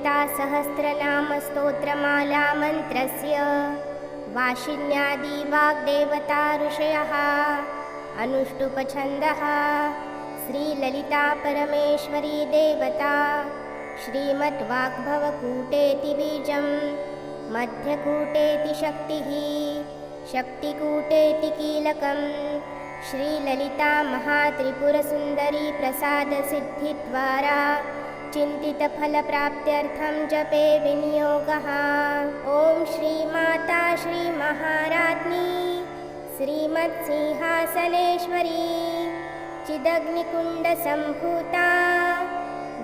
श्रीललितासहस्रनामस्तोत्रमाला मन्त्रस्य वाशिन्यादि वाग्देवता ऋषयः अनुष्टुपछन्दः श्रीललिता परमेश्वरी देवता श्रीमद्वाग्भवकूटेति बीजं मध्यकूटेति शक्तिः शक्तिकूटेति कीलकं श्रीललिता महात्रिपुरसुन्दरी प्रसादसिद्धिद्वारा चिन्तितफलप्राप्त्यर्थं जपे विनियोगः। ॐ श्रीमाता श्रीमहाराज्ञी श्रीमत्सिंहासनेश्वरी चिदग्निकुण्डसम्भूता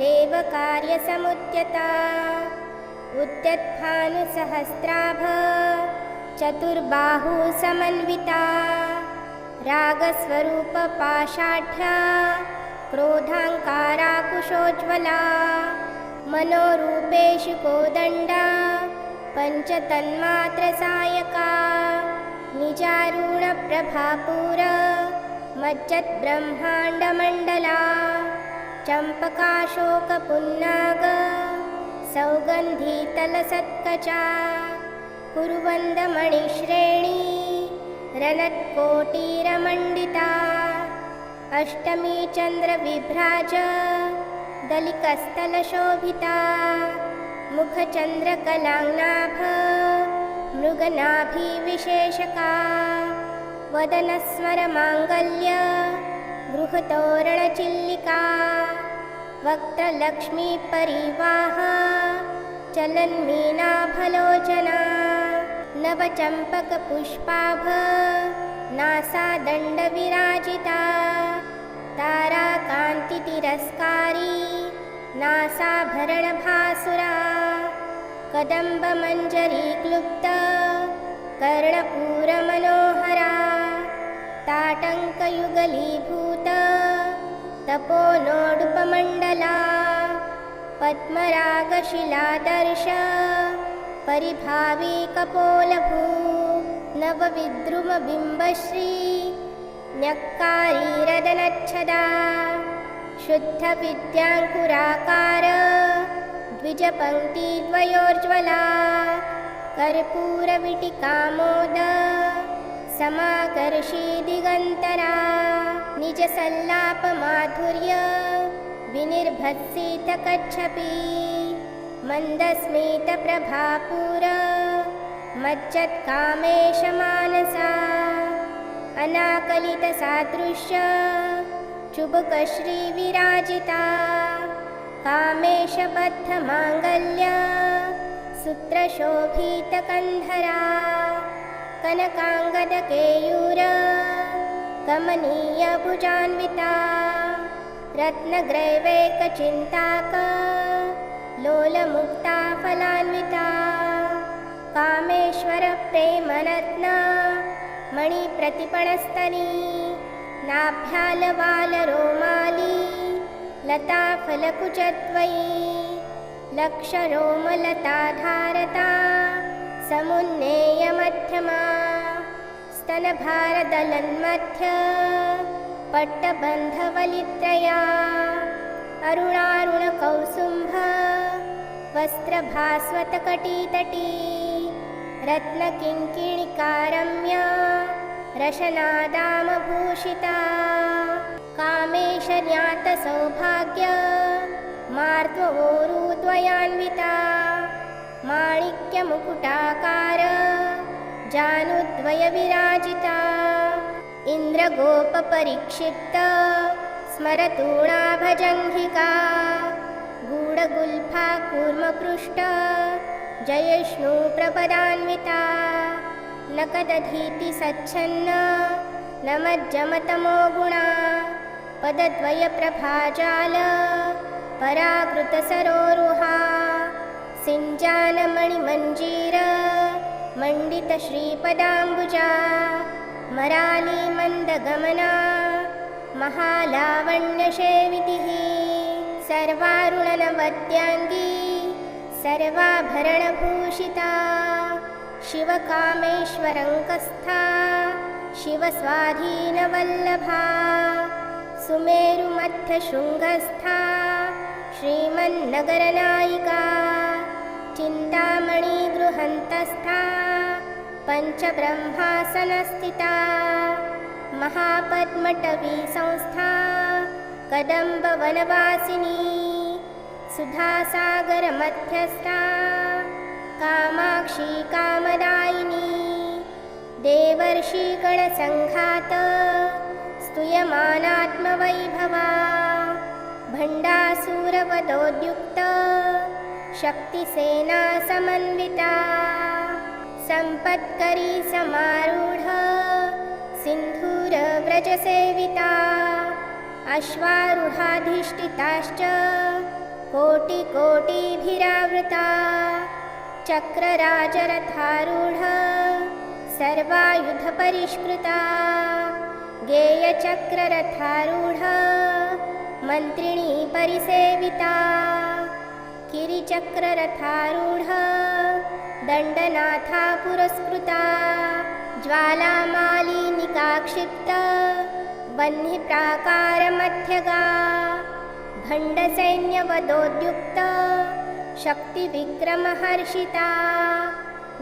देवकार्यसमुद्यता उद्यद्भानुसहस्राभ चतुर्बाहुसमन्विता रागस्वरूपपाषाढ्या क्रोधाङ्काराकुशोज्ज्वला मनोरूपेषु कोदण्डा पञ्चतन्मात्रसायका निजारूढप्रभापूर मज्जद्ब्रह्माण्डमण्डला चम्पकाशोकपुन्नाग सौगन्धीतलसत्कचा कुरुवन्दमणिश्रेणी रनत्कोटीरमण्डिता अष्टमी चन्द्रविभ्राज दलिकस्थलशोभिता मुखचन्द्रकलाङ्नाभ मृगनाभिविशेषका वदनस्मरमाङ्गल्य गृहतोरणचिल्लिका वक्त्रलक्ष्मीपरिवाह चलन्मीनाभलोचना नवचम्पकपुष्पाभ नासादण्डविराजिता ताराकान्तितिरस्कारी नासाभरणभासुरा कदम्बमञ्जरीक्लुप्ता कर्णपूरमनोहरा ताटङ्कयुगलीभूत तपोनोडुपमण्डला पद्मरागशिलादर्श परिभावी कपोलभू नवविद्रुमबिम्बश्री न्यक्कारीरदनच्छदा शुद्धविद्याङ्कुराकार द्विजपङ्क्तिद्वयोज्ज्वला कर्पूरविटिकामोद समाकर्षी दिगन्तरा निजसल्लापमाधुर्य विनिर्भत्सितकच्छपी मन्दस्मितप्रभापूर मज्जत्कामेशमानसा अनाकलितसादृश्य चुबुकश्रीविराजिता कामेशबद्धमाङ्गल्य सूत्रशोभितकन्धरा कनकाङ्गदकेयूर कमनीयभुजान्विता रत्नग्रैवेकचिन्ताक लोलमुक्ता फलान्विता कामेश्वरप्रेमरत्न मणिप्रतिपणस्तनी नाभ्यालवालरोमाली लताफलकुचद्वयी लक्षरोमलताधारता समुन्नेयमध्यमा स्तनभारदलन्मध्य पट्टबन्धवलित्रया अरुणारुणकौसुम्भ वस्त्रभास्वतकटीतटी रत्नकिङ्किणिकारम्या रशनादामभूषिता कामेशज्ञातसौभाग्य मार्द्वोरुद्वयान्विता माणिक्यमुकुटाकार जानुद्वयविराजिता इन्द्रगोपपरीक्षिप्त स्मरतूणाभजङ्घिका गूढगुल्फा कूर्मपृष्ठ जयिष्णुप्रपदान्विता नकदधीति सच्छन्न नमज्जमतमो गुणा पदद्वयप्रभाजाल पराकृतसरोरुहा सिञ्जानमणिमञ्जीर मण्डितश्रीपदाम्बुजा मरालीमन्दगमना महालावण्यसेवितिः सर्वारुणनवद्याङ्गी सर्वाभरणभूषिता शिवकामेश्वरङ्कस्था शिवस्वाधीनवल्लभा सुमेरुमध्यशृङ्गस्था श्रीमन्नगरनायिका चिन्तामणिगृहन्तस्था पञ्चब्रह्मासनस्थिता महापद्मटवी संस्था कदम्बवनवासिनी सुधासागरमध्यस्था कामाक्षी कामदायिनी देवर्षिगणसङ्घात स्तूयमानात्मवैभवा भण्डासुरवधोद्युक्त शक्तिसेना समन्विता सम्पत्करी समारूढ सिन्धूरव्रजसेविता अश्वारूढाधिष्ठिताश्च कोटिकोटिभिरावृता चक्रराजरथारूढ सर्वायुधपरिष्कृता गेयचक्ररथारूढ मन्त्रिणी परिसेविता गिरिचक्ररथारूढ दण्डनाथा पुरस्कृता ज्वालामालिनिकाक्षिप्त वह्निप्राकारमध्यगा भण्डसैन्यवधोद्युक्त शक्तिविक्रमहर्षिता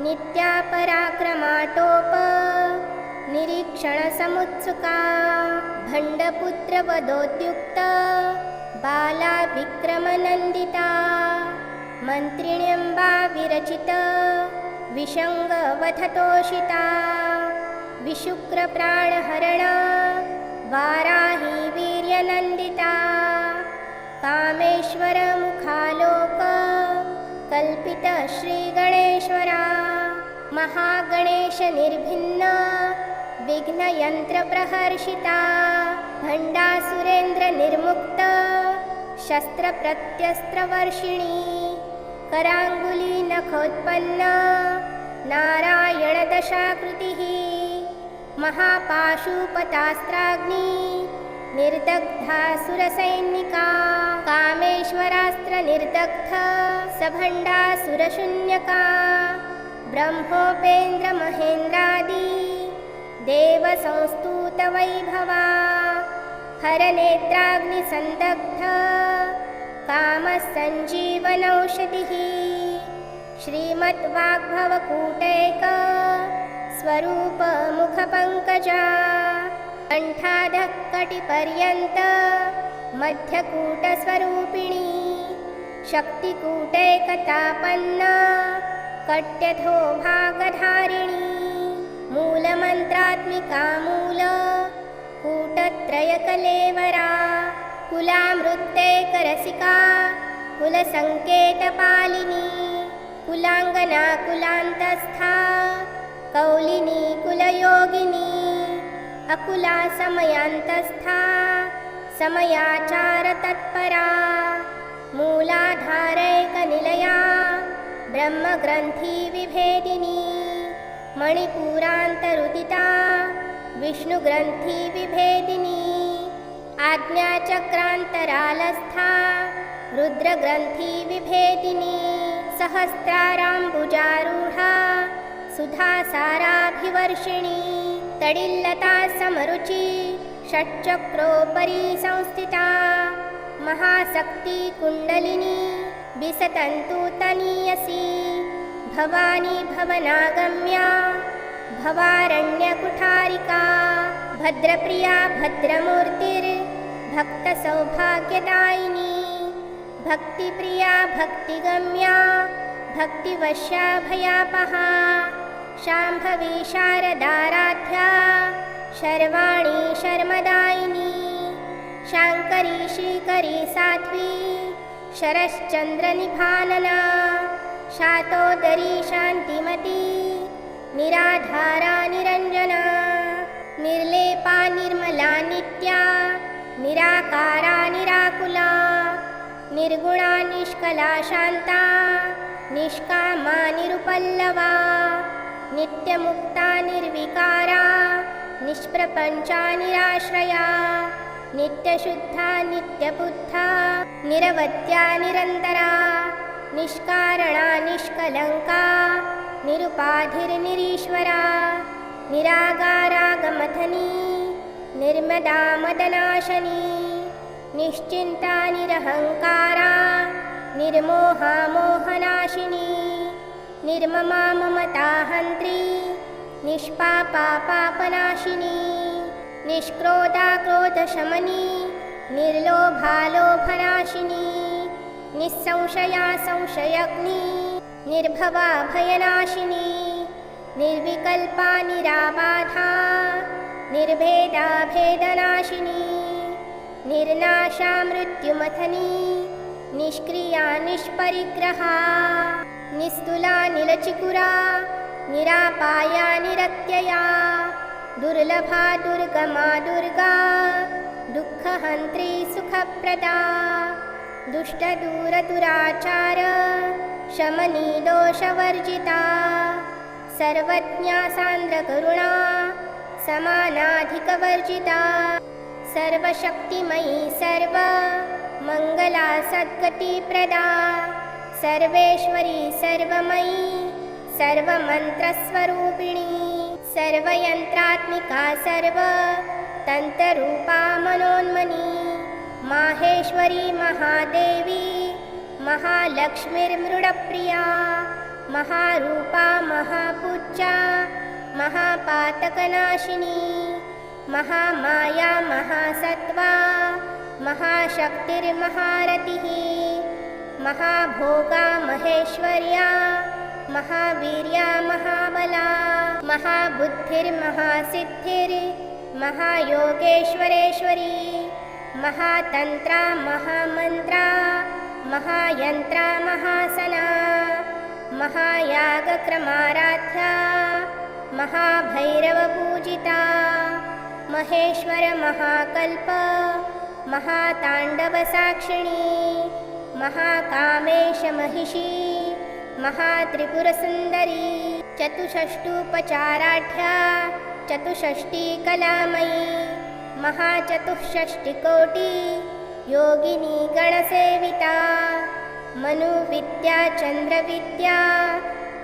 नित्या पराक्रमाटोप निरीक्षणसमुत्सुका भण्डपुत्रवधोद्युक्त बाला विक्रमनन्दिता मन्त्रिण्यम्बा विरचित विषङ्गवधतोषिता विशुक्रप्राणहरण वाराही वीर्यनन्दिता कामेश्वरमुखालोक कल्पित श्रीगणेश्वरा महागणेशनिर्भिन्न विघ्नयन्त्रप्रहर्षिता भण्डासुरेन्द्रनिर्मुक्त शस्त्रप्रत्यस्त्रवर्षिणी कराङ्गुलीनखोत्पन्न नारायणदशाकृतिः महापाशुपतास्त्राग्नि निर्दग्धासुरसैनिका कामेश्वरास्त्रनिर्दग्ध सभण्डासुरशून्यका ब्रह्मोपेन्द्रमहेन्द्रादि देवसंस्तूतवैभवा हरनेत्राग्निसन्दग्ध कामसञ्जीवनौषधिः श्रीमद्वाग्भवकूटैक स्वरूपमुखपङ्कजा कण्ठाधः कटिपर्यन्त मध्यकूटस्वरूपिणी शक्तिकूटैकतापन्न कट्यथो भागधारिणी मूलमन्त्रात्मिका मूल कूटत्रयकलेवरा कुलामृत्यैकरसिका कुलसङ्केतपालिनी कुलाङ्गना कुलान्तस्था कौलिनी कुलयोगिनी अकुला समयान्तस्था समयाचारतत्परा मूलाधारैकनिलया ब्रह्मग्रन्थिविभेदिनी मणिपुरान्तरुदिता विष्णुग्रन्थिविभेदिनी आज्ञाचक्रान्तरालस्था रुद्रग्रन्थिविभेदिनी सहस्राराम्बुजारूढा सुधासाराभिवर्षिणी तडिल्लता समरुचि षट्चक्रोपरि संस्थिता महाशक्ति कुण्डलिनी विसतन्तु तनीयसी भवानी भवनागम्या भवारण्यकुठारिका भद्रप्रिया भद्रमूर्तिर्भक्तसौभाग्यदायिनी भक्तिप्रिया भक्तिगम्या भक्तिवश्या भयापहा शाम्भवी शारदाराध्या शर्वाणी शर्मदायिनी शाङ्करी श्रीकरी साध्वी शरश्चन्द्रनिभानना शातोदरी शान्तिमती निराधारा निरञ्जना निर्लेपा निर्मला नित्या निराकारा निराकुला निर्गुणा निष्कला शान्ता निष्कामा निरुपल्लवा नित्यमुक्ता निर्विकारा निष्प्रपञ्चा निराश्रया नित्यशुद्धा नित्यबुद्धा निरवत्या निरन्तरा निष्कारणा निष्कलङ्का निरुपाधिर्निरीश्वरा निरागारागमथनी निर्मदा मदनाशनी निश्चिन्ता निरहङ्कारा निर्मोहा मोहनाशिनी निर्ममा ममता हन्त्री निष्पापा पापनाशिनी निष्क्रोधा क्रोधशमनी निर्लोभा लोभनाशिनी निस्संशया संशयग्नि निर्भवा भयनाशिनी निर्विकल्पा निराबाधा निर्भेदा भेदनाशिनी निर्नाशा मृत्युमथनी निष्क्रिया निष्परिग्रहा निस्तुला निलचिकुरा निरापाया निरत्यया दुर्लभा दुर्गमा दुर्गा दुःखहन्त्री सुखप्रदा दुष्टदूरदुराचार शमनी दोषवर्जिता सर्वज्ञा सान्द्रकरुणा समानाधिकवर्जिता सर्वशक्तिमयी सर्वमङ्गला सद्गतिप्रदा सर्वेश्वरी सर्वमयी सर्वमन्त्रस्वरूपिणी सर्वयन्त्रात्मिका सर्वतन्त्ररूपा मनोन्मनी माहेश्वरी महादेवी महालक्ष्मीर्मृडप्रिया महारूपा महापूज्या महापातकनाशिनी महामाया महासत्त्वा महाशक्तिर्महारतिः महाभोगा महेश्वर्या महावीर्या महाबला महाबुद्धिर्महासिद्धिर्महायोगेश्वरेश्वरी महातन्त्रा महामन्त्रा महायन्त्रा महासना महायागक्रमाराध्या महाभैरवपूजिता महेश्वर महाकल्प महाताण्डवसाक्षिणी महाकामेशमहिषी महात्रिपुरसुन्दरी चतुष्षष्टुपचाराढ्या चतुष्षष्टिकलामयी महाचतुष्षष्टिकोटि योगिनी गणसेविता मनुविद्या चन्द्रविद्या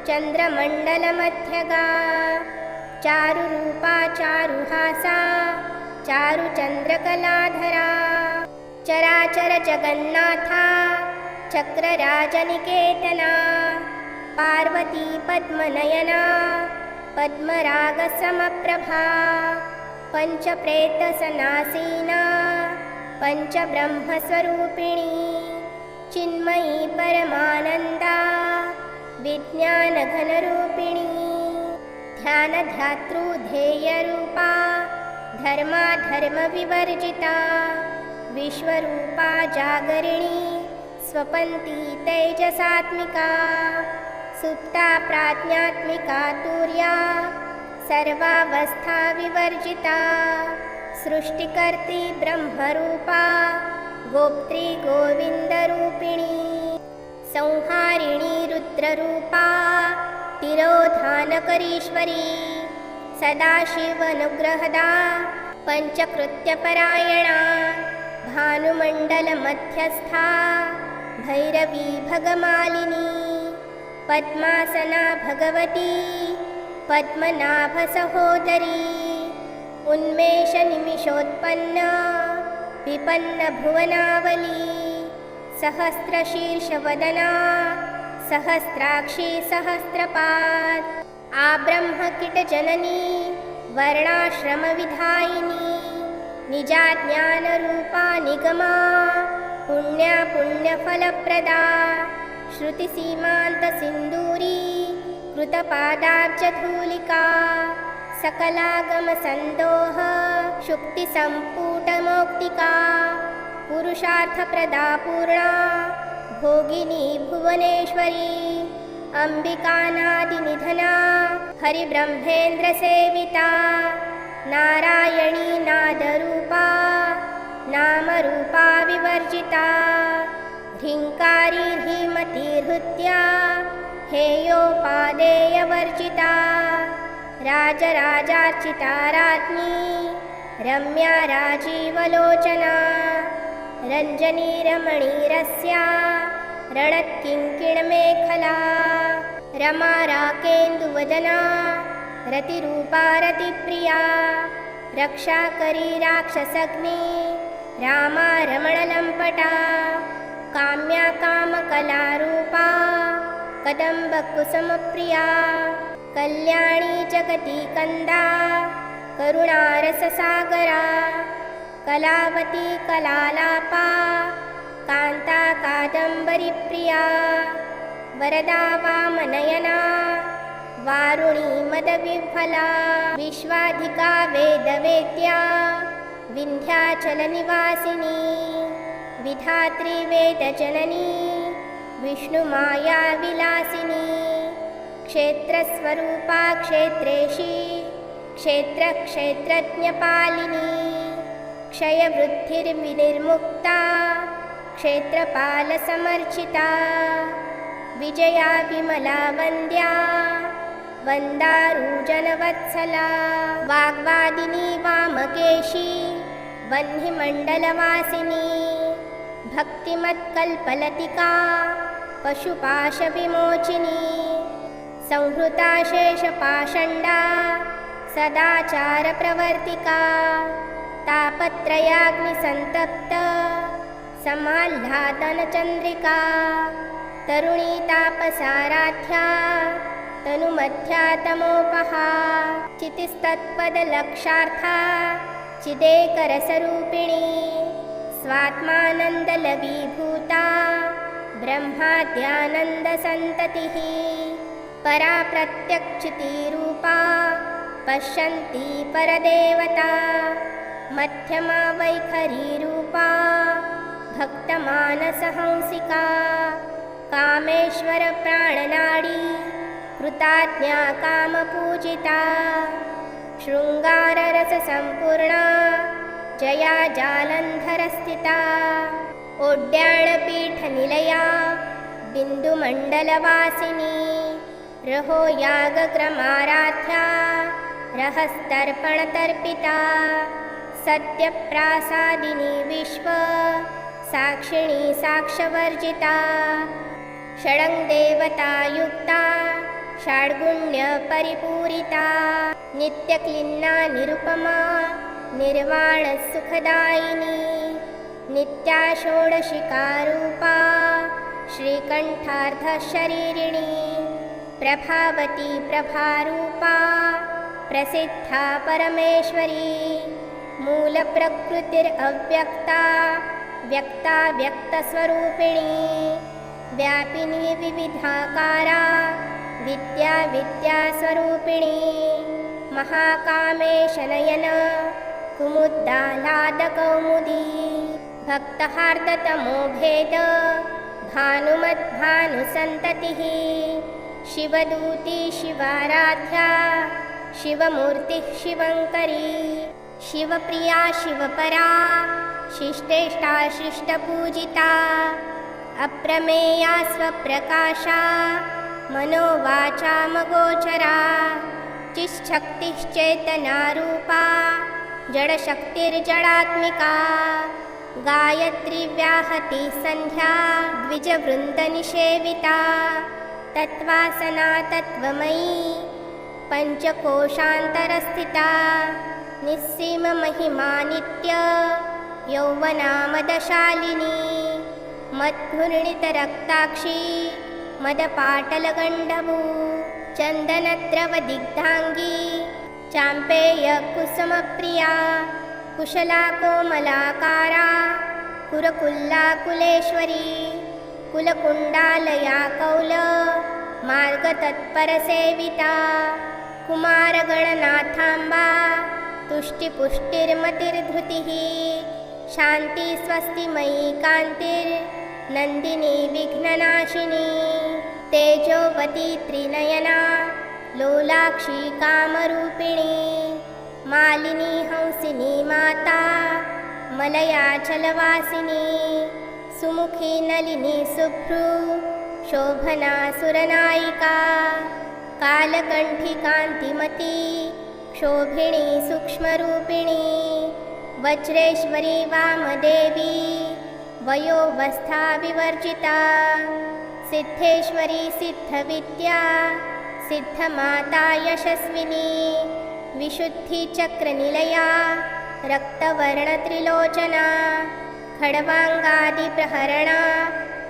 चन्द्रमण्डलमध्यगा चारुरूपा चारुहासा चारुचन्द्रकलाधरा चराचर जगन्नाथा चक्रराजनिकेतना पार्वती पद्मनयना पद्मरागसमप्रभा पञ्चप्रेतसनासीना पञ्चब्रह्मस्वरूपिणी चिन्मयी परमानन्दा विज्ञानघनरूपिणी ध्यानध्यातृध्येयरूपा धर्माधर्मविवर्जिता विश्वरूपा जागरिणी स्वपन्ती तेजसात्मिका सुप्ता प्राज्ञात्मिका तुर्या सर्वावस्था विवर्जिता सृष्टिकर्त्री ब्रह्मरूपा गोप्त्री गोविन्दरूपिणी संहारिणी रुद्ररूपा तिरोधानकरीश्वरी सदाशिवनुग्रहदा पञ्चकृत्यपरायणा भानुमण्डलमध्यस्था भैरवी भगमालिनी पद्मासना भगवती पद्मनाभसहोदरी उन्मेषनिमिषोत्पन्ना विपन्नभुवनावली सहस्रशीर्षवदना सहस्राक्षी सहस्रपाद आब्रह्मकिटजननी वर्णाश्रमविधायिनी निजाज्ञानरूपा निगमा पुण्या पुण्यफलप्रदा श्रुतिसीमान्तसिन्दूरी कृतपादाब्जधूलिका सकलागमसन्दोह शुक्तिसम्पूटमौक्तिका पुरुषार्थप्रदा पूर्णा भोगिनी भुवनेश्वरी अम्बिकानादिनिधना हरिब्रह्मेन्द्रसेविता नारायणी नादरूपा नामरूपा विवर्जिता ह्रीङ्कारी ह्रीमतीहृत्या हेयोपादेयवर्जिता राजराजार्चिता राज्ञी रम्या राजीवलोचना रञ्जनी रमणीरस्या रणत्किङ्किणमेखला रमा राकेन्दुवदना रतिरूपा रतिप्रिया रक्षाकरी राक्षसग्नि रामा रमणलम्पटा काम्या कामकलारूपा कदम्बकुसुमप्रिया कल्याणी जगती कन्दा करुणारससागरा कलावती कलालापा कान्ता कादम्बरीप्रिया वरदा वामनयना वारुणी मदविह्वला विश्वाधिका वेदवेद्या विन्ध्याचलनिवासिनी विधात्री वेदजननी विष्णुमाया विलासिनी क्षेत्रस्वरूपा क्षेत्रेशी क्षेत्रक्षेत्रज्ञपालिनी क्षयवृद्धिर्विनिर्मुक्ता क्षेत्रपालसमर्चिता विजया विमला वन्द्या वन्दारूजनवत्सला वाग्वादिनी वामकेशी वह्निमण्डलवासिनी भक्तिमत्कल्पलतिका पशुपाशविमोचिनी संहृता शेषपाषण्डा सदाचारप्रवर्तिका तापत्रयाग्निसन्तप्त समाह्लादनचन्द्रिका तरुणी तापसाराध्या तनुमध्या तमोपहा चितिस्तत्पदलक्षार्था चिदेकरसरूपिणी स्वात्मानन्दलवीभूता ब्रह्माद्यानन्दसन्ततिः परा प्रत्यक्षितिरूपा पश्यन्ती परदेवता मध्यमा वैखरीरूपा भक्तमानसहंसिका कामेश्वरप्राणनाडी कृताज्ञा कामपूजिता शृङ्गाररससम्पूर्णा जया जालन्धरस्थिता ओड्याणपीठनिलया बिन्दुमण्डलवासिनी रहो यागक्रमाराध्या रहस्तर्पणतर्पिता सत्यप्रासादिनी विश्व साक्षिणी साक्षवर्जिता षडङ्गदेवतायुक्ता षड्गुण्यपरिपूरिता नित्यक्लिन्ना निरुपमा निर्वाणसुखदायिनी नित्या षोडशिकारूपा श्रीकण्ठार्धशरीरिणी प्रभावती प्रभारूपा प्रसिद्धा परमेश्वरी मूलप्रकृतिरव्यक्ता व्यक्ता व्यक्तस्वरूपिणी व्यापिनी विविधाकारा विद्या विद्यास्वरूपिणी महाकामेशनयन कुमुदाह्लादकौमुदी भक्तहार्दतमो भेद भानुमद्भानुसन्ततिः शिवदूती शिवाराध्या शिवमूर्तिः शिवङ्करी शिवप्रिया शिवपरा शिष्टेष्टा शिष्टपूजिता अप्रमेया स्वप्रकाशा मनोवाचामगोचरा चिच्छक्तिश्चेतनारूपा जडशक्तिर्जडात्मिका गायत्री व्याहती सन्ध्या द्विजवृन्दनिषेविता तत्त्वासना तत्त्वमयी पञ्चकोशान्तरस्थिता निस्सीममहिमा नित्य यौवनामदशालिनी मद्घूर्णितरक्ताक्षी मदपाटलगण्डभू चन्दनद्रवदिग्धाङ्गी चाम्पेयकुसुमप्रिया कुशला कोमलाकारा कुरकुल्लाकुलेश्वरी कुलकुण्डालया कौल मार्गतत्परसेविता कुमारगणनाथाम्बा तुष्टिपुष्टिर्मतिर्धृतिः शान्ति स्वस्तिमयी कान्तिर्नन्दिनी विघ्ननाशिनी तेजोवती त्रिनयना लोलाक्षी कामरूपिणी मालिनी हंसिनी माता मलयाचलवासिनी सुमुखी नलिनी शुभ्रू शोभना सुरनायिका कालकण्ठी कान्तिमती क्षोभिणी सूक्ष्मरूपिणी वज्रेश्वरी वामदेवी वयोवस्था विवर्जिता सिद्धेश्वरी सिद्धविद्या सिद्धमाता यशस्विनी विशुद्धिचक्रनिलया रक्तवर्णत्रिलोचना खड्वाङ्गादिप्रहरणा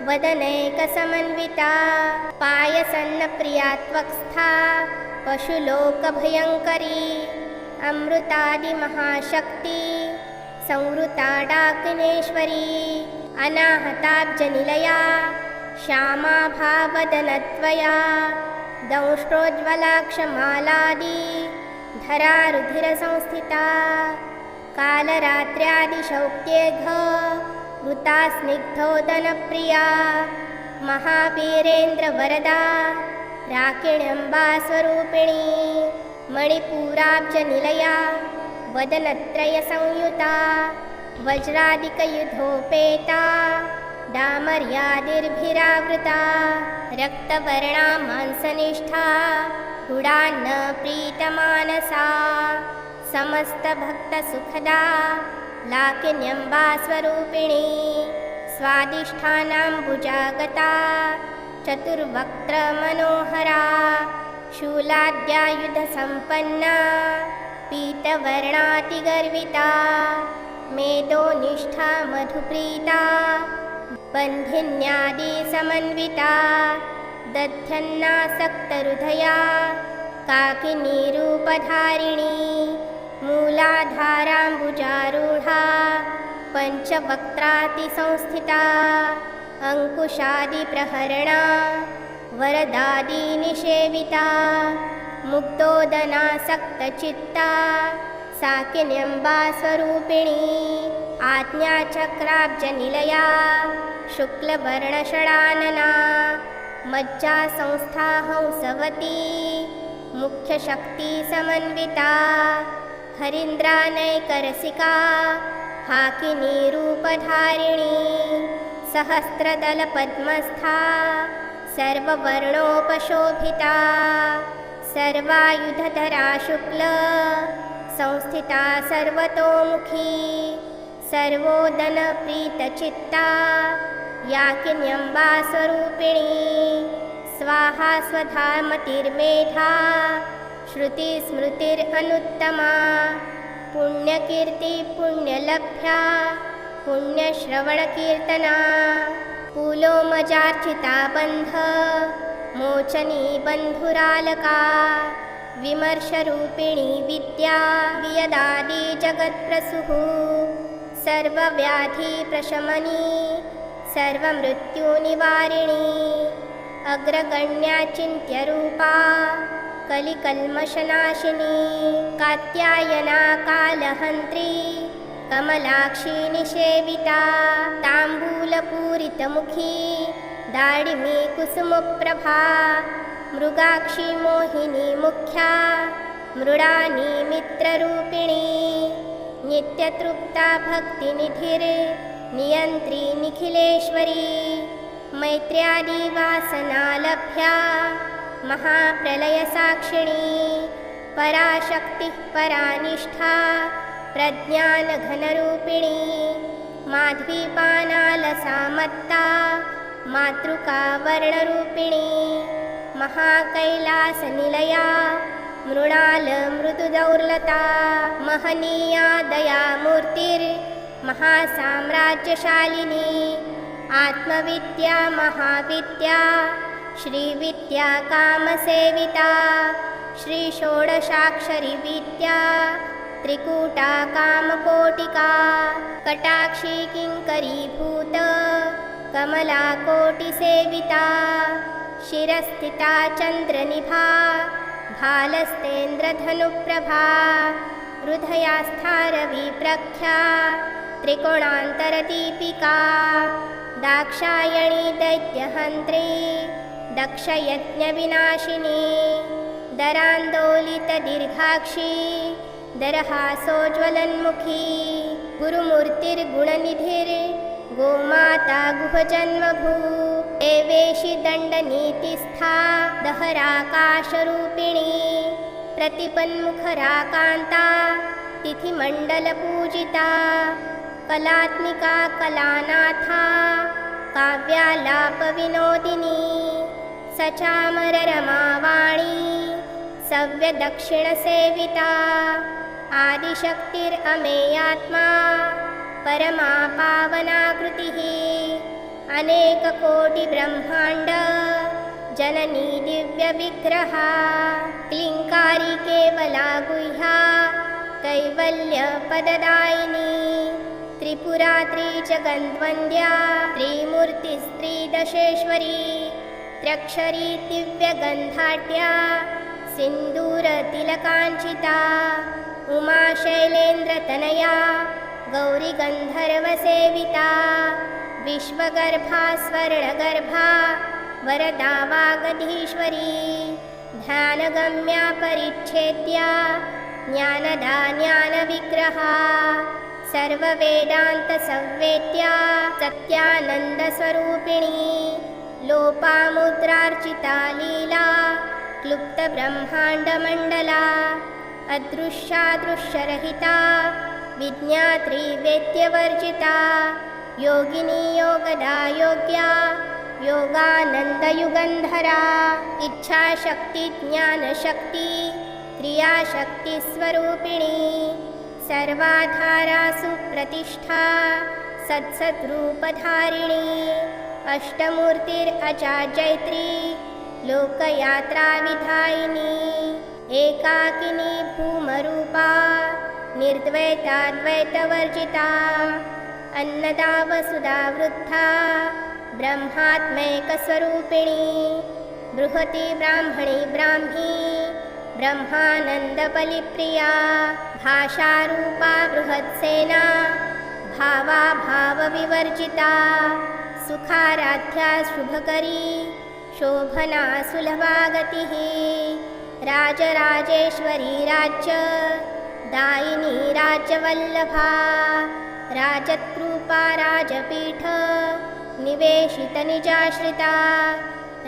वदनैकसमन्विता पायसन्नप्रिया त्वक्स्था पशुलोकभयङ्करी अमृतादिमहाशक्ति संवृता डाकिनेश्वरी अनाहताब्जनिलया श्यामाभावदनत्वया दंष्ट्रोज्ज्वलाक्षमालादि धरारुधिरसंस्थिता कालरात्र्यादिशौक्त्येघ वृता स्निग्धोदनप्रिया महावीरेन्द्रवरदा राकिण्यम्बा स्वरूपिणी मणिपूराब्जनिलया वदनत्रयसंयुता वज्रादिकयुधोपेता डामर्यादिर्भिरावृता रक्तवर्णा मांसनिष्ठा गुडान्न प्रीतमानसा समस्तभक्तसुखदा लाकिन्यम्बा स्वरूपिणी स्वादिष्ठानाम्बुजागता चतुर्वक्त्रमनोहरा शूलाद्यायुधसम्पन्ना पीतवर्णातिगर्विता मेदोनिष्ठा मधुप्रीता बन्धिन्यादिसमन्विता दध्यन्नासक्तहृदया काकिनीरूपधारिणी मूलाधाराम्बुजारूढा पञ्चवक्त्रातिसंस्थिता अङ्कुशादिप्रहरणा वरदादिनिषेविता मुक्तोदनासक्तचित्ता साकिन्यम्बा स्वरूपिणी आज्ञाचक्राब्जनिलया शुक्लवर्णषडानना मज्जासंस्था हंसवती मुख्यशक्तिसमन्विता हरीन्द्रानैकरसिका हाकिनीरूपधारिणी सहस्रदलपद्मस्था सर्ववर्णोपशोभिता सर्वायुधधरा शुक्ल संस्थिता सर्वतोमुखी सर्वोदनप्रीतचित्ता याकिन्यम्बा स्वरूपिणी स्वाहा स्वधा मतिर्मेधा श्रुतिस्मृतिरनुत्तमा पुण्यकीर्ति पुण्यलभ्या पुण्यश्रवणकीर्तना पुलोमजार्चिता बन्ध मोचनी बन्धुरालका विमर्शरूपिणी विद्या वियदादि जगत्प्रसूः सर्वव्याधिप्रशमनी सर्वमृत्युनिवारिणी अग्रगण्याचिन्त्यरूपा कलिकल्मषनाशिनी कात्यायना कालहन्त्री कमलाक्षी निषेविता ताम्बूलपूरितमुखी दाडिमी कुसुमप्रभा मृगाक्षी मोहिनी मुख्या मृडानी मित्ररूपिणी नित्यतृप्ता भक्तिनिधिर्नियन्त्री निखिलेश्वरी मैत्र्यादिवासनालभ्या महाप्रलयसाक्षिणी पराशक्तिः परानिष्ठा प्रज्ञानघनरूपिणी माध्वीपानालसामत्ता मातृका वर्णरूपिणी महाकैलासनिलया मृणालमृदुदौर्लता महनीया दयामूर्तिर्महासाम्राज्यशालिनी आत्मविद्या महाविद्या श्रीविद्या कामसेविता श्रीषोडशाक्षरी विद्या त्रिकूटा कामकोटिका कटाक्षी किङ्करीभूत कमलाकोटिसेविता शिरस्थिता चन्द्रनिभा भालस्तेन्द्रधनुप्रभा हृदयास्थारविप्रख्या त्रिकोणान्तरदीपिका दाक्षायणी दैत्यहन्त्री दक्षयज्ञविनाशिनी दरान्दोलितदीर्घाक्षी दरहासोज्ज्वलन्मुखी गुरुमूर्तिर्गुणनिधिर्गोमाता गुहजन्मभू देवेशी दण्डनीतिस्था दहराकाशरूपिणी प्रतिपन्मुखराकान्ता तिथिमण्डलपूजिता कलात्मिका कलानाथा काव्यालापविनोदिनी सचामररमावाणी सव्यदक्षिणसेविता आदिशक्तिरमेयात्मा परमा पावनाकृतिः अनेककोटिब्रह्माण्ड जननी दिव्यविग्रहा क्लीङ्कारी केवला गुह्या कैवल्यपददायिनी त्रिपुरा त्रिजगन्वन्द्या त्रिमूर्तिस्त्रिदशेश्वरी त्र्यक्षरी दिव्यगन्धाढ्या सिन्दूरतिलकाञ्चिता उमा शैलेन्द्रतनया गौरीगन्धर्वसेविता विश्वगर्भा स्वर्णगर्भा वरदा वागधीश्वरी ध्यानगम्या परिच्छेद्या ज्ञानदा ज्ञानविग्रहा सर्ववेदान्तसंवेद्या सत्यानन्दस्वरूपिणी लोपामुद्रार्चिता लीला क्लुप्तब्रह्माण्डमण्डला अदृश्यादृश्यरहिता विज्ञात्री वेद्यवर्जिता योगिनी योगदा योग्या योगानन्दयुगन्धरा इच्छाशक्ति ज्ञानशक्ति क्रियाशक्तिस्वरूपिणी सर्वाधारा सुप्रतिष्ठा सत्सद्रूपधारिणी अष्टमूर्तिरजाजैत्री लोकयात्राविधायिनी एकाकिनी भूमरूपा निर्द्वैताद्वैतवर्जिता अन्नदा वसुधा वृद्धा ब्रह्मात्मैकस्वरूपिणी बृहती ब्राह्मणी ब्राह्मी ब्रह्मानन्दबलिप्रिया भाषारूपा बृहत्सेना भावा भावविवर्जिता सुखाराध्या शुभकरी शोभना सुलभा गतिः राजराजेश्वरी राज्य दायिनी राज्यवल्लभा राजत्कृपा राजपीठ निवेशितनिजाश्रिता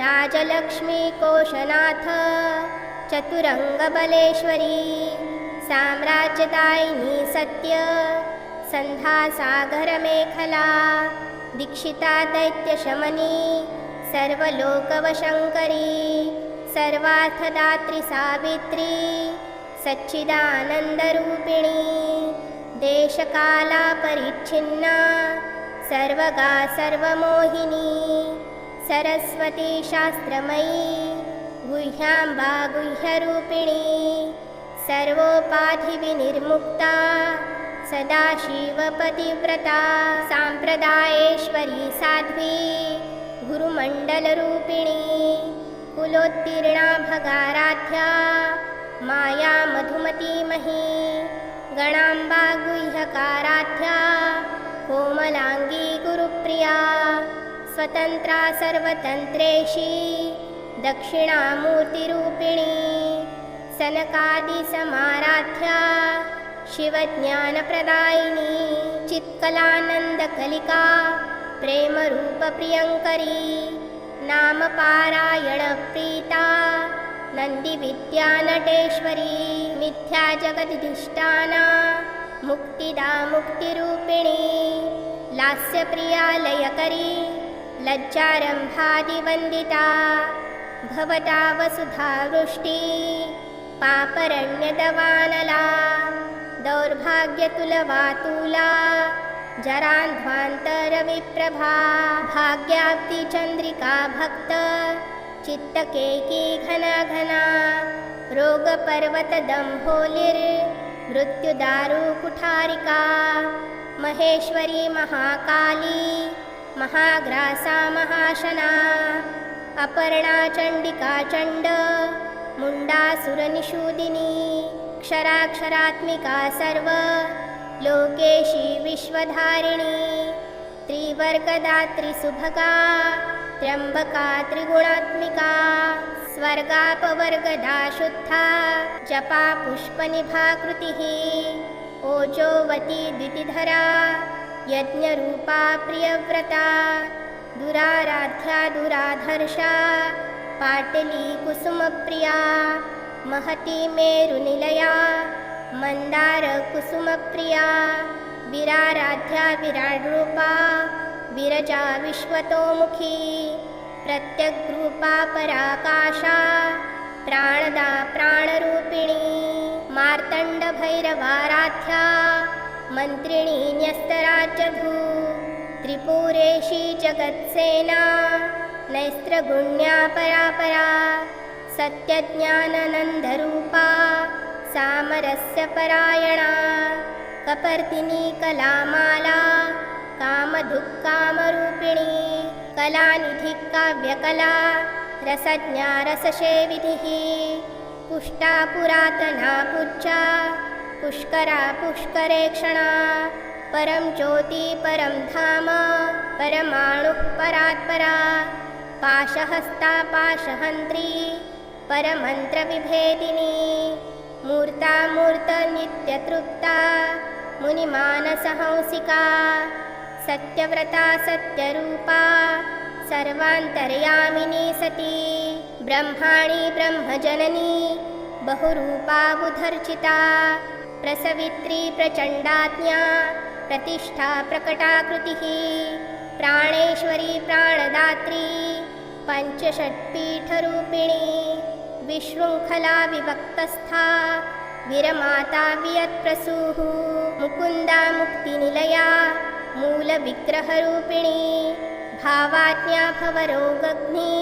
राजलक्ष्मी कोशनाथ चतुरङ्गबलेश्वरी साम्राज्यदायिनी सत्य सन्ध्यासागरमेखला दीक्षिता दैत्यशमनी सर्वलोकवशङ्करी सर्वार्थदात्री सावित्री सच्चिदानन्दरूपिणी देशकालापरिच्छिन्ना सर्वगा सर्वमोहिनी सरस्वती शास्त्रमयी गुह्याम्बा गुह्यरूपिणी सर्वोपाधिविनिर्मुक्ता सदाशिवपतिव्रता साम्प्रदायेश्वरी साध्वी गुरुमण्डलरूपिणी कुलोत्तीर्णा भगाराध्या माया मधुमतीमही गणाम्बा गुह्यकाराध्या कोमलाङ्गी गुरुप्रिया स्वतन्त्रा सर्वतन्त्रेशी दक्षिणामूर्तिरूपिणी सनकादिसमाराध्या शिवज्ञानप्रदायिनी चित्कलानन्दकलिका प्रेमरूपप्रियङ्करी नामपारायणप्रीता नन्दिविद्यानटेश्वरी मिथ्याजगदधिष्ठाना मुक्तिदा मुक्तिरूपिणी लास्यप्रिया लयकरी लज्जारम्भादिवन्दिता भवता वसुधावृष्टि पापरण्यदवानला दौर्भाग्यतुलवातूला जरान्ध्वान्तरविप्रभा भाग्याब्धिचन्द्रिका भक्त चित्तकेकी घना घना रोगपर्वतदम्भोलिर्मृत्युदारुकुठारिका महेश्वरी महाकाली महाग्रासा महाशना अपर्णा चण्डिका चण्ड मुण्डासुरनिषूदिनी क्षराक्षरात्मिका सर्व लोकेशी विश्वधारिणी त्रिवर्गदात्री सुभगा त्र्यम्बका त्रिगुणात्मिका स्वर्गापवर्गदा शुद्धा जपा पुष्पनिभाकृतिः ओजोवती द्वितिधरा यज्ञरूपा प्रियव्रता दुराराध्या दुराधर्षा पाटली कुसुमप्रिया महती मेरुनिलया मन्दारकुसुमप्रिया विराराध्या विराड्रूपा विरजा विश्वतोमुखी प्रत्यग्रूपा पराकाशा प्राणदा प्राणरूपिणी मार्तण्डभैरवाराध्या मन्त्रिणी न्यस्तराज्यधू त्रिपुरेशी जगत्सेना नैस्त्रगुण्या परापरा सत्यज्ञाननन्दरूपा सामरस्यपरायणा कपर्दिनी कलामाला कामधुक्कामरूपिणी कलानिधि काव्यकला रसज्ञा रससेविधिः पुष्टा पुरातना पूज्या पुष्करा पुष्करेक्षणा परं ज्योति परं धाम परमाणुः परात्परा पाशहस्ता पाशहन्त्री परमन्त्रविभेदिनी मूर्ता मूर्तनित्यतृप्ता मुनिमानसहंसिका सत्यव्रता सत्यरूपा सर्वान्तर्यामिनी सती ब्रह्माणी ब्रह्मजननी बहुरूपा बुधर्चिता प्रसवित्री प्रचण्डाज्ञा प्रतिष्ठा प्रकटाकृतिः प्राणेश्वरी प्राणदात्री पञ्चषट्पीठरूपिणी विशृङ्खला विभक्तस्था विरमाता वियत्प्रसूः मुकुन्दा मुक्तिनिलया मूलविग्रहरूपिणी भावाज्ञा भवरोगग्नी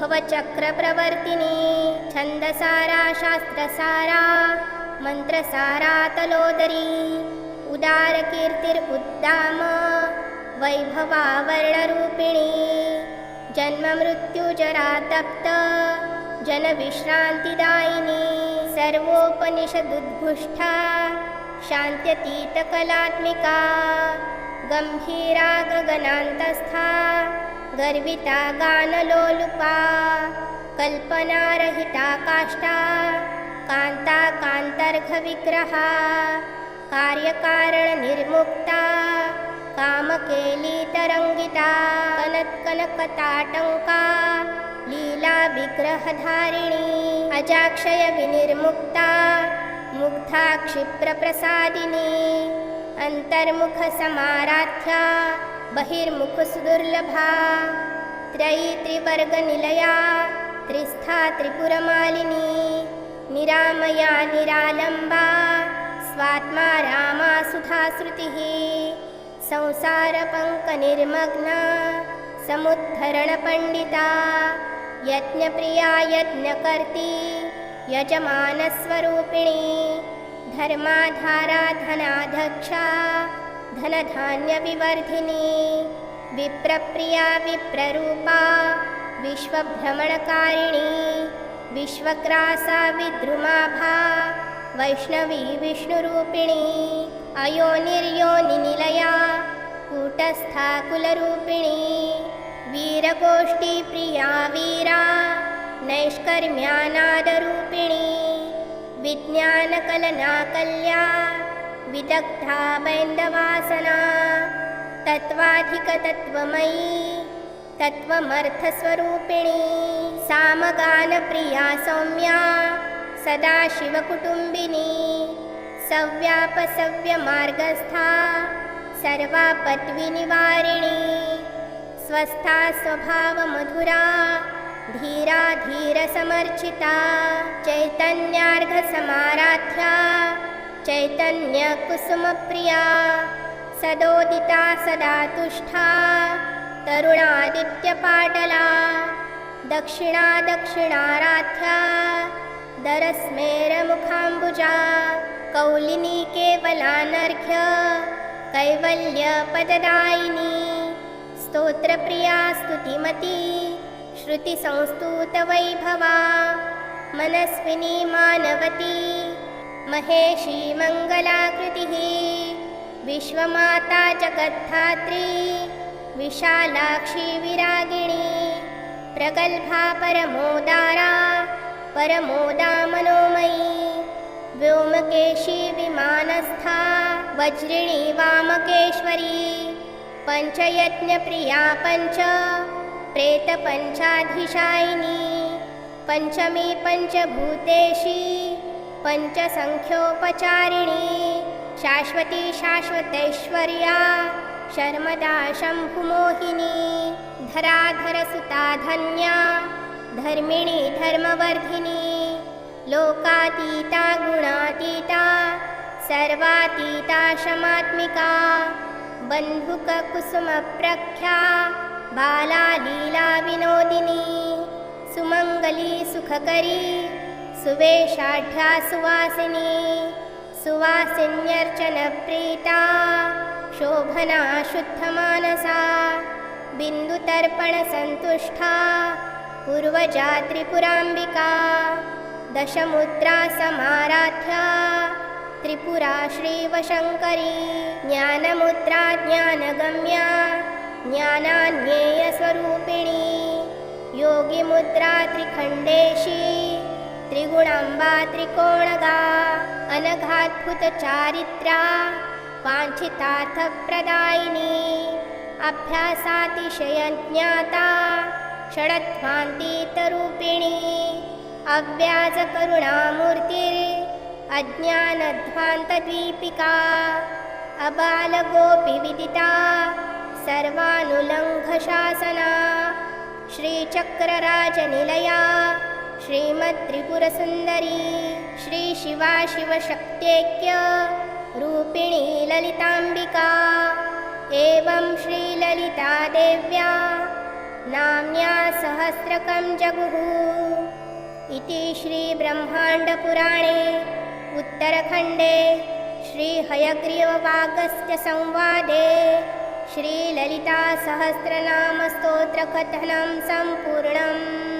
भवचक्रप्रवर्तिनी छन्दसारा शास्त्रसारा मन्त्रसारा तलोदरी उदारकीर्तिरुद्दाम वैभवा वर्णरूपिणी जन्ममृत्युजरा तप्त जनविश्रान्तिदायिनी सर्वोपनिषदुद्घुष्टा शान्त्यतीतकलात्मिका गम्भीरा गगनान्तस्था गर्विता गानलोलुपा कल्पनारहिता काष्ठा कान्ता कान्तर्घविग्रहा कार्यकारणनिर्मुक्ता कामकेलीतरङ्गिता कनत्कनकताटङ्का लीलाविग्रहधारिणी अजाक्षयविनिर्मुक्ता मुग्धा क्षिप्रप्रसादिनी अन्तर्मुखसमाराध्या बहिर्मुखसुदुर्लभा त्रयी त्रिवर्गनिलया त्रिस्था त्रिपुरमालिनी निरामया निरालम्बा स्वात्मा रामा सुधाश्रुतिः संसारपङ्कनिर्मग्ना समुद्धरणपण्डिता यज्ञप्रिया यज्ञकर्त्री यजमानस्वरूपिणी धर्माधारा धनाध्यक्षा धनधान्यविवर्धिनी विप्रप्रिया विप्ररूपा विश्वभ्रमणकारिणी विश्वग्रासा विद्रुमाभा वैष्णवी विष्णुरूपिणी अयोनिर्योनिनिलया कूटस्था कुलरूपिणी वीरगोष्ठीप्रिया वीरा नैष्कर्म्यानादरूपिणी विज्ञानकलनाकल्या विदग्धा बैन्दवासना तत्त्वाधिकतत्त्वमयी तत्त्वमर्थस्वरूपिणी सामगानप्रिया सौम्या सदाशिवकुटुम्बिनी सव्यापसव्यमार्गस्था सर्वापद्विनिवारिणी स्वस्था स्वभावमधुरा धीरा धीरसमर्चिता चैतन्यार्घसमाराध्या चैतन्यकुसुमप्रिया सदोदिता सदा तुष्टा तरुणादित्यपाटला दक्षिणा दक्षिणाराध्या दरस्मेरमुखाम्बुजा कौलिनी केवलानर्घ्य कैवल्यपददायिनी स्तोत्रप्रिया स्तुतिमती श्रुतिसंस्तुतवैभवा मनस्विनी मानवती महेशी मङ्गलाकृतिः विश्वमाता जगद्धात्री विशालाक्षी विरागिणी प्रगल्भा परमोदारा परमोदा मनोमयी व्योमकेशी विमानस्था वज्रिणी वामकेश्वरी पञ्चयज्ञप्रिया पञ्च प्रेतपञ्चाधिशायिनी पञ्चमी पञ्चभूतेशी पञ्चसङ्ख्योपचारिणी शाश्वती शाश्वतैश्वर्या शर्मदा शम्भुमोहिनी धराधरसुता धन्या धर्मिणी धर्मवर्धिनी लोकातीता गुणातीता सर्वातीता शमात्मिका बन्धुककुसुमप्रख्या बाला लीला विनोदिनी सुमङ्गली सुखकरी सुवेशाढ्या सुवासिनी सुवासिन्यर्चनप्रीता शोभना शुद्धमानसा बिन्दुतर्पणसन्तुष्टा पूर्वजा त्रिपुराम्बिका दशमुद्रा समाराध्या त्रिपुरा श्रीवशङ्करी ज्ञानमुद्रा ज्ञानगम्या ज्ञानान्येयस्वरूपिणी योगिमुद्रा त्रिखण्डेशी त्रिगुणाम्बा त्रिकोणगा अनघाद्भुतचारित्र्या वाञ्छितार्थप्रदायिनी अभ्यासातिशयज्ञाता षडध्वान्तितरूपिणी अव्याजकरुणामूर्तिरज्ञानध्वान्तद्वीपिका अबालगोपिविदिता सर्वानुलङ्घशासना श्रीचक्रराजनिलया श्रीमत्त्रिपुरसुन्दरी श्रीशिवा शिवशक्त्यैक्य रूपिणी ललिताम्बिका एवं श्रीललितादेव्या नाम्न्या सहस्रकं जगुः इति श्रीब्रह्माण्डपुराणे उत्तरखण्डे श्रीहयग्रीववागस्त्य संवादे श्रीललितासहस्रनामस्तोत्रकथनं सम्पूर्णम्।